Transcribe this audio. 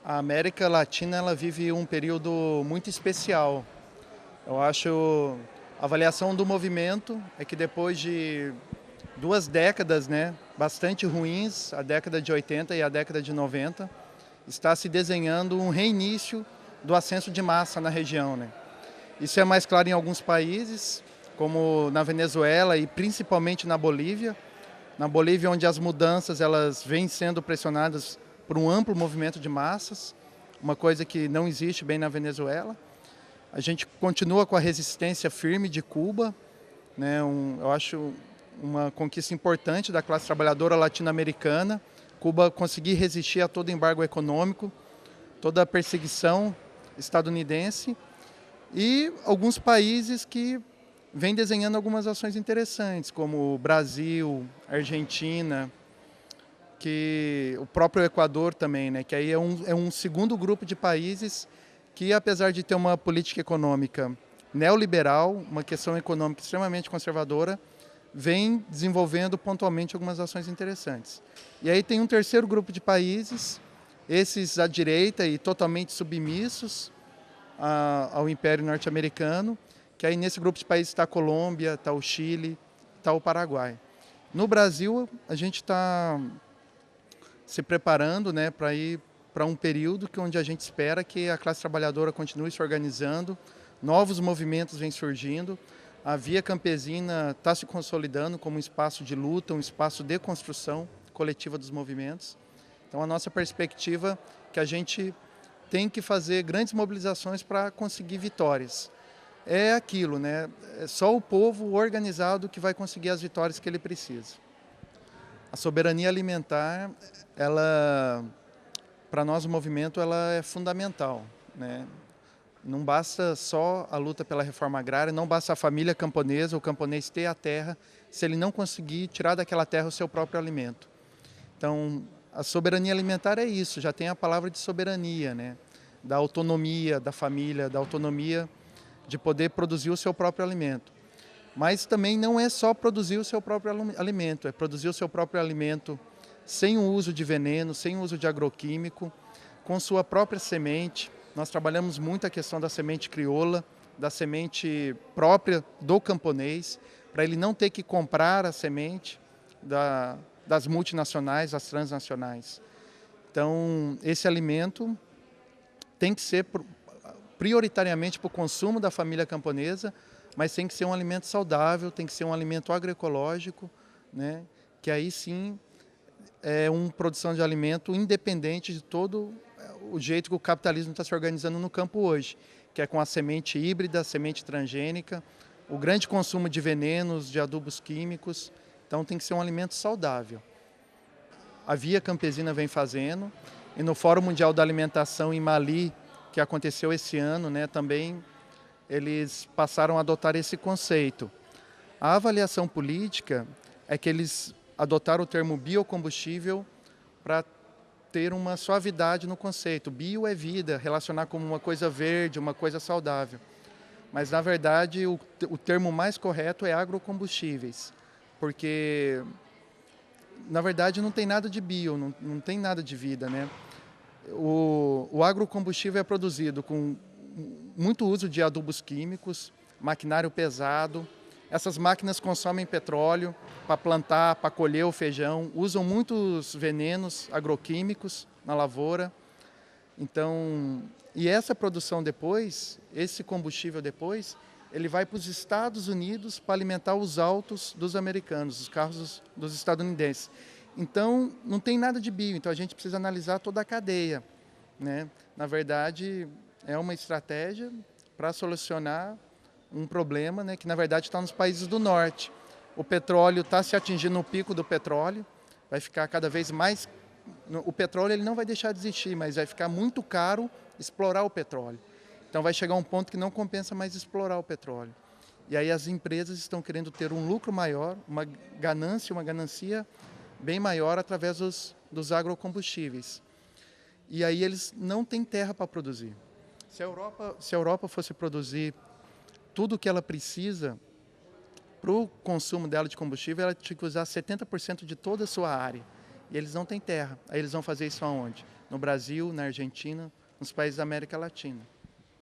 A América Latina ela vive um período muito especial. Eu acho a avaliação do movimento é que depois de 2 décadas, bastante ruins, a década de 80 e a década de 90, está se desenhando um reinício do ascenso de massa na região, né? Isso é mais claro em alguns países, como na Venezuela e principalmente na Bolívia. Na Bolívia, onde as mudanças elas vêm sendo pressionadas por um amplo movimento de massas, uma coisa que não existe bem na Venezuela. A gente continua com a resistência firme de Cuba, né? Eu acho uma conquista importante da classe trabalhadora latino-americana. Cuba conseguir resistir a todo embargo econômico, toda a perseguição estadunidense e alguns países que vêm desenhando algumas ações interessantes, como o Brasil, Argentina, que o próprio Equador também, né? Que aí é um segundo grupo de países que, apesar de ter uma política econômica neoliberal, uma questão econômica extremamente conservadora, vem desenvolvendo pontualmente algumas ações interessantes. E aí tem um terceiro grupo de países, esses à direita e totalmente submissos ao Império Norte-Americano, que aí nesse grupo de países está a Colômbia, está o Chile, está o Paraguai. No Brasil, a gente está se preparando, para ir para um período onde a gente espera que a classe trabalhadora continue se organizando, novos movimentos vêm surgindo, a via campesina está se consolidando como um espaço de luta, um espaço de construção coletiva dos movimentos. Então a nossa perspectiva é que a gente tem que fazer grandes mobilizações para conseguir vitórias. É aquilo, é só o povo organizado que vai conseguir as vitórias que ele precisa. A soberania alimentar, para nós o movimento, ela é fundamental, né? Não basta só a luta pela reforma agrária, não basta a família camponesa, o camponês ter a terra, se ele não conseguir tirar daquela terra o seu próprio alimento. Então, a soberania alimentar é isso, já tem a palavra de soberania, da autonomia da família, da autonomia de poder produzir o seu próprio alimento. Mas também não é só produzir o seu próprio alimento, é produzir o seu próprio alimento sem o uso de veneno, sem o uso de agroquímico, com sua própria semente. Nós trabalhamos muito a questão da semente crioula, da semente própria do camponês, para ele não ter que comprar a semente das multinacionais, das transnacionais. Então, esse alimento tem que ser prioritariamente para o consumo da família camponesa, mas tem que ser um alimento saudável, tem que ser um alimento agroecológico, que aí sim é uma produção de alimento independente de todo o jeito que o capitalismo está se organizando no campo hoje, que é com a semente híbrida, a semente transgênica, o grande consumo de venenos, de adubos químicos. Então tem que ser um alimento saudável. A Via Campesina vem fazendo, e no Fórum Mundial da Alimentação em Mali, que aconteceu esse ano, também eles passaram a adotar esse conceito. A avaliação política é que eles adotaram o termo biocombustível para ter uma suavidade no conceito. Bio é vida, relacionar como uma coisa verde, uma coisa saudável. Mas, na verdade, o termo mais correto é agrocombustíveis, porque, na verdade, não tem nada de bio, não tem nada de vida, O agrocombustível é produzido com muito uso de adubos químicos, maquinário pesado. Essas máquinas consomem petróleo para plantar, para colher o feijão, usam muitos venenos agroquímicos na lavoura. Então, e essa produção depois, esse combustível depois, ele vai para os Estados Unidos para alimentar os autos dos americanos, os carros dos estadunidenses. Então, não tem nada de bio, então a gente precisa analisar toda a cadeia, Na verdade, é uma estratégia para solucionar um problema, que na verdade está nos países do norte. O petróleo está se atingindo o pico do petróleo, vai ficar cada vez mais... O petróleo ele não vai deixar de existir, mas vai ficar muito caro explorar o petróleo. Então vai chegar um ponto que não compensa mais explorar o petróleo. E aí as empresas estão querendo ter um lucro maior, uma ganancia bem maior através dos agrocombustíveis. E aí eles não têm terra para produzir. Se a Europa fosse produzir tudo o que ela precisa para o consumo dela de combustível, ela tinha que usar 70% de toda a sua área. e eles não têm terra. Aí eles vão fazer isso aonde? No Brasil, na Argentina, nos países da América Latina.